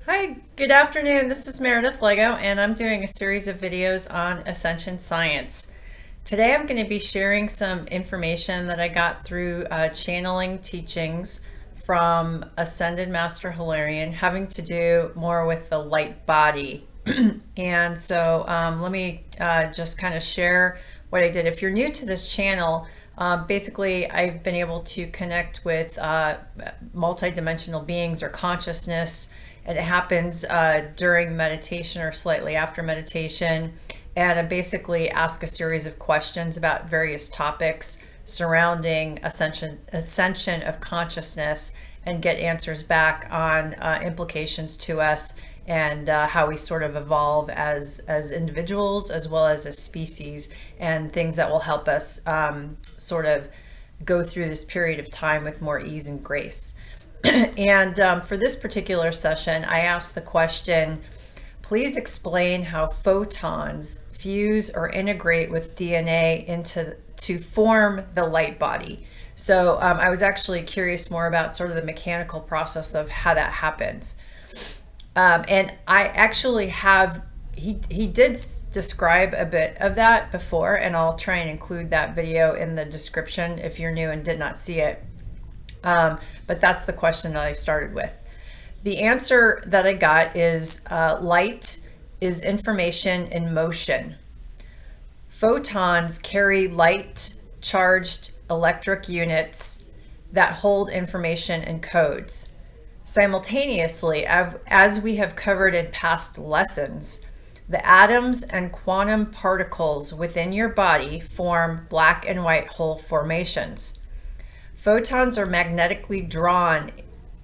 Hi, good afternoon. This is Meredith Lego, and I'm doing a series of videos on Ascension science. Today I'm going to be sharing some information that I got through channeling teachings from Ascended Master Hilarion, having to do more with the light body. And so let me just kind of share what I did. If you're new to this channel, basically I've been able to connect with multidimensional beings or consciousness, and it happens during meditation or slightly after meditation. And I basically ask a series of questions about various topics surrounding ascension of consciousness and get answers back on implications to us and how we sort of evolve as individuals as well as a species, and things that will help us sort of go through this period of time with more ease and grace. And for this particular session, I asked the question, please explain how photons fuse or integrate with DNA to form the light body. So I was actually curious more about sort of the mechanical process of how that happens. And I actually have, he did describe a bit of that before, and I'll try and include that video in the description if you're new and did not see it. But that's the question that I started with. The answer that I got is light is information in motion. Photons carry light charged electric units that hold information and codes. Simultaneously, as we have covered in past lessons, the atoms and quantum particles within your body form black and white hole formations. Photons are magnetically drawn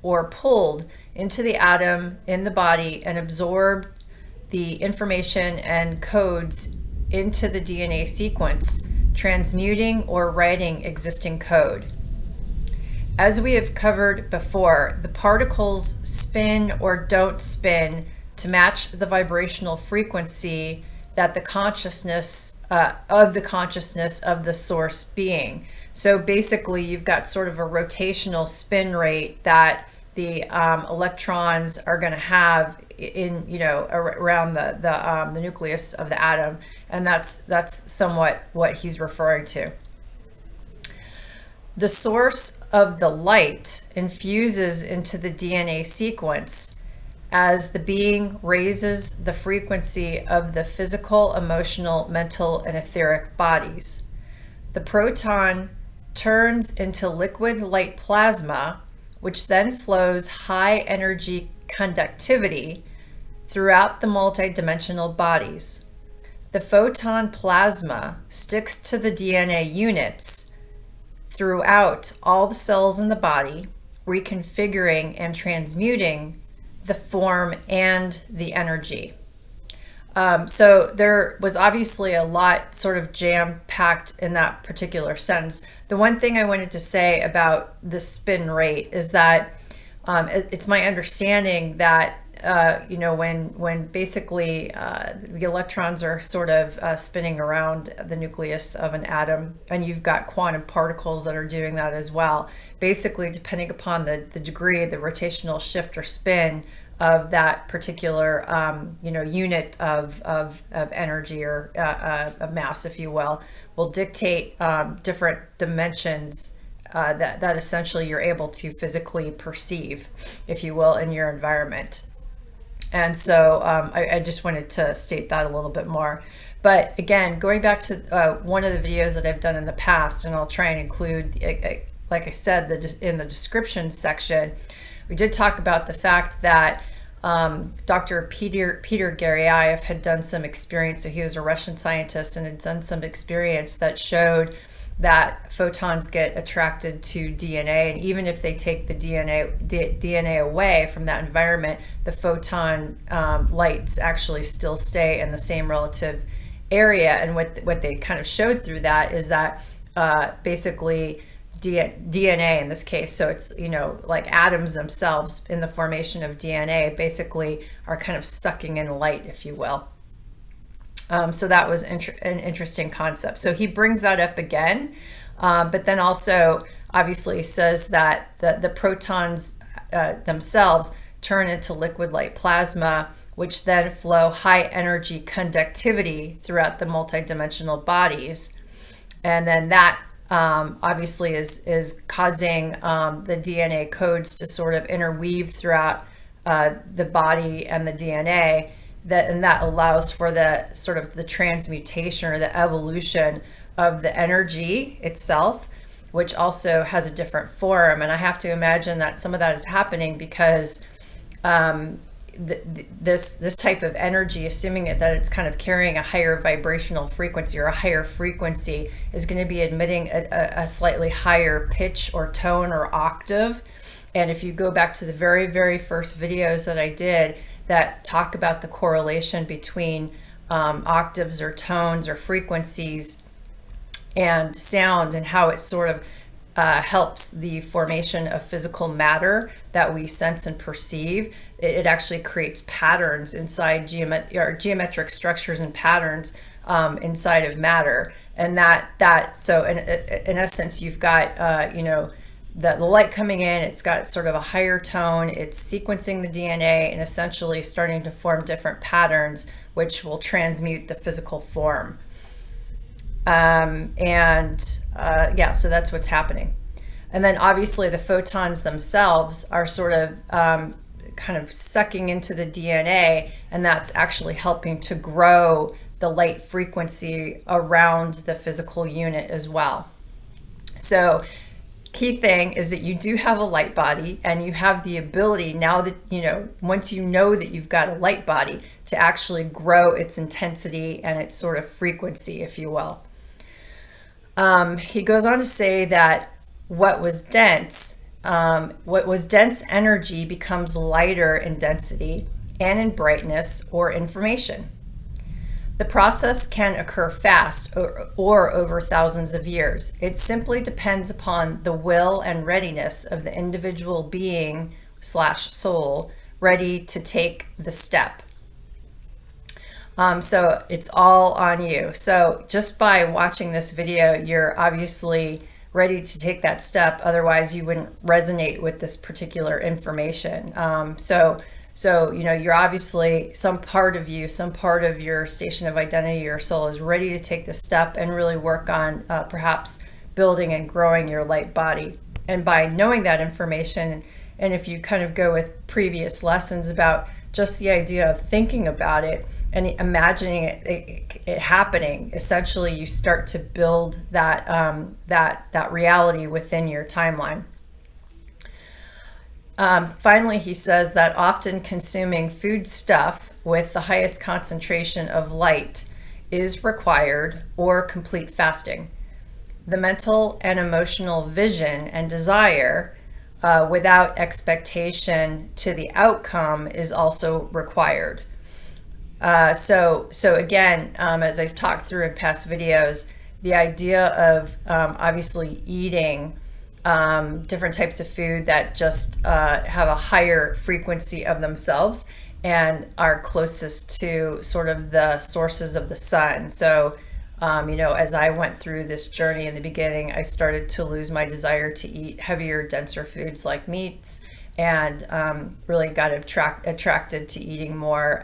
or pulled into the atom in the body and absorb the information and codes into the DNA sequence, transmuting or writing existing code. As we have covered before, the particles spin or don't spin to match the vibrational frequency that the consciousness of the source being. So basically, you've got sort of a rotational spin rate that the electrons are going to have in, around the nucleus of the atom, and that's somewhat what he's referring to. The source of the light infuses into the DNA sequence as the being raises the frequency of the physical, emotional, mental, and etheric bodies. The proton turns into liquid light plasma, which then flows high energy conductivity throughout the multidimensional bodies. The photon plasma sticks to the DNA units throughout all the cells in the body, reconfiguring and transmuting the form and the energy. So there was obviously a lot sort of jam-packed in that particular sense. The one thing I wanted to say about the spin rate is that it's my understanding that when basically the electrons are sort of spinning around the nucleus of an atom, and you've got quantum particles that are doing that as well, basically depending upon the degree, the rotational shift or spin of that particular unit of energy or of mass, if you will dictate different dimensions that essentially you're able to physically perceive, if you will, in your environment. And so I just wanted to state that a little bit more. But again, going back to one of the videos that I've done in the past, and I'll try and include, like I said, in the description section, we did talk about the fact that Dr. Peter Garyaev had done some experience. So he was a Russian scientist and had done some experience that showed that photons get attracted to DNA, and even if they take the DNA away from that environment, the photon lights actually still stay in the same relative area. And what they kind of showed through that is that basically DNA in this case, so it's like atoms themselves in the formation of DNA basically are kind of sucking in light, if you will. So that was an interesting concept. So he brings that up again, but then also obviously says that the protons themselves turn into liquid light plasma, which then flow high energy conductivity throughout the multidimensional bodies. And then that obviously is causing the DNA codes to sort of interweave throughout the body and the DNA, and that allows for the sort of the transmutation or the evolution of the energy itself, which also has a different form. And I have to imagine that some of that is happening because this type of energy, assuming that it's kind of carrying a higher vibrational frequency or a higher frequency, is going to be emitting a slightly higher pitch or tone or octave. And if you go back to the very, very first videos that I did that talk about the correlation between octaves or tones or frequencies and sound, and how it sort of helps the formation of physical matter that we sense and perceive. It actually creates patterns inside geometric structures and patterns inside of matter. And so in essence, you've got the light coming in, it's got sort of a higher tone, it's sequencing the DNA and essentially starting to form different patterns, which will transmute the physical form. So that's what's happening. And then obviously the photons themselves are sort of kind of sucking into the DNA, and that's actually helping to grow the light frequency around the physical unit as well. So key thing is that you do have a light body, and you have the ability now that, once you know that you've got a light body, to actually grow its intensity and its sort of frequency, if you will. He goes on to say that what was dense energy becomes lighter in density and in brightness or information. The process can occur fast or over thousands of years. It simply depends upon the will and readiness of the individual being/soul ready to take the step. So it's all on you. So just by watching this video, you're obviously ready to take that step. Otherwise, you wouldn't resonate with this particular information. So you're obviously, some part of your station of identity, your soul, is ready to take the step and really work on perhaps building and growing your light body. And by knowing that information, and if you kind of go with previous lessons about just the idea of thinking about it and imagining it happening, essentially you start to build that reality within your timeline. Finally, he says that often consuming food stuff with the highest concentration of light is required, or complete fasting. The mental and emotional vision and desire without expectation to the outcome is also required. So again, as I've talked through in past videos, the idea of obviously eating different types of food that just have a higher frequency of themselves and are closest to sort of the sources of the sun. So, as I went through this journey in the beginning, I started to lose my desire to eat heavier, denser foods like meats, and really got attracted to eating more,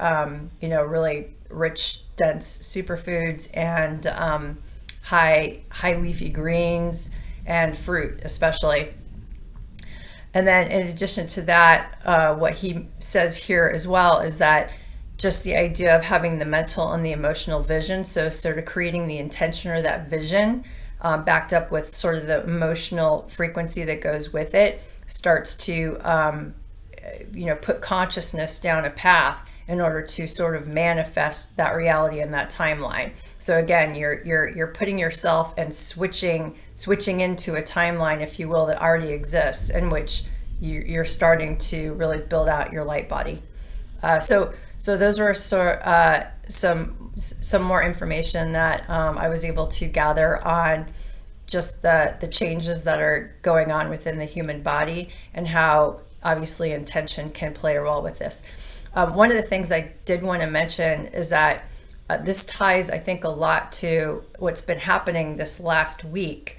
really rich, dense superfoods and high leafy greens and fruit especially. And then in addition to that, what he says here as well is that just the idea of having the mental and the emotional vision, so sort of creating the intention or that vision backed up with sort of the emotional frequency that goes with it, starts to put consciousness down a path in order to sort of manifest that reality in that timeline. So again, you're putting yourself and switching into a timeline, if you will, that already exists, in which you're starting to really build out your light body. So those are some more information that I was able to gather on just the changes that are going on within the human body, and how obviously intention can play a role with this. One of the things I did want to mention is that this ties, I think, a lot to what's been happening this last week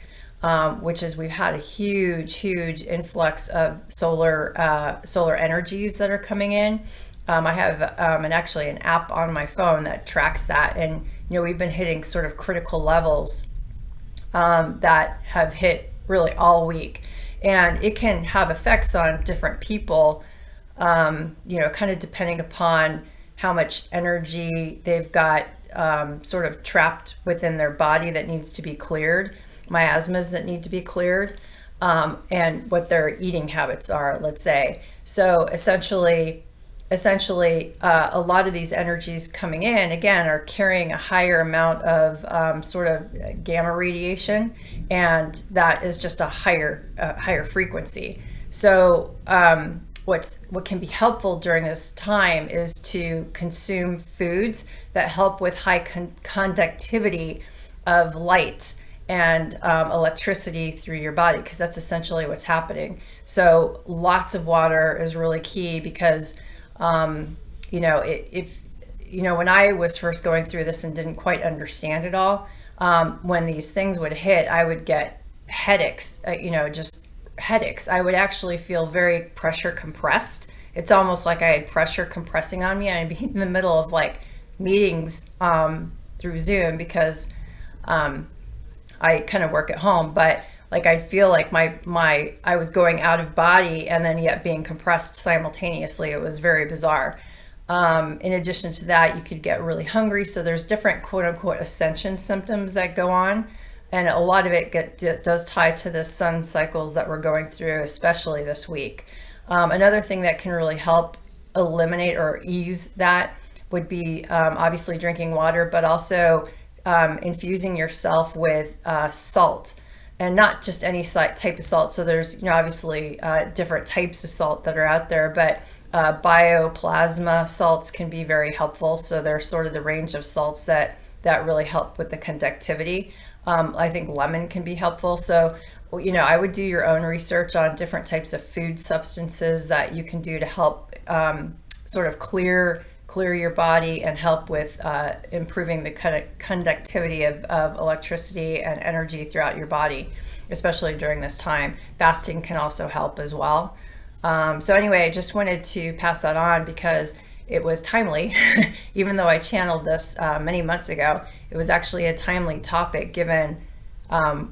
which is we've had a huge influx of solar energies that are coming in. I have actually an app on my phone that tracks that, and we've been hitting sort of critical levels that have hit really all week, and it can have effects on different people, kind of depending upon how much energy they've got sort of trapped within their body that needs to be cleared, miasmas that need to be cleared, and what their eating habits are, let's say. So essentially, a lot of these energies coming in, again, are carrying a higher amount of sort of gamma radiation, and that is just a higher frequency. So what can be helpful during this time is to consume foods that help with high conductivity of light and electricity through your body, because that's essentially what's happening. So lots of water is really key, because if when I was first going through this and didn't quite understand it all, when these things would hit, I would get headaches, just headaches. I would actually feel very pressure compressed. It's almost like I had pressure compressing on me, and I'd be in the middle of like meetings through Zoom, because I kind of work at home, but like I'd feel like I was going out of body and then yet being compressed simultaneously. It was very bizarre. In addition to that, you could get really hungry. So there's different quote unquote ascension symptoms that go on. And a lot of it does tie to the sun cycles that we're going through, especially this week. Another thing that can really help eliminate or ease that would be obviously drinking water, but also infusing yourself with salt. And not just any type of salt. So there's obviously different types of salt that are out there, but bioplasma salts can be very helpful. So they're sort of the range of salts that really help with the conductivity. I think lemon can be helpful. So I would do your own research on different types of food substances that you can do to help sort of clear your body and help with improving the conductivity of electricity and energy throughout your body, especially during this time. Fasting can also help as well. So anyway, I just wanted to pass that on because it was timely. Even though I channeled this many months ago, it was actually a timely topic given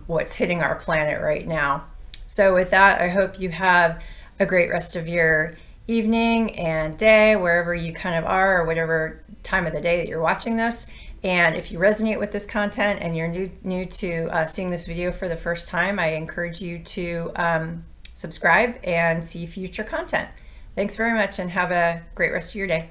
what's hitting our planet right now. So with that, I hope you have a great rest of your evening and day, wherever you kind of are, or whatever time of the day that you're watching this. And if you resonate with this content and you're new to seeing this video for the first time, I encourage you to subscribe and see future content. Thanks very much, and have a great rest of your day.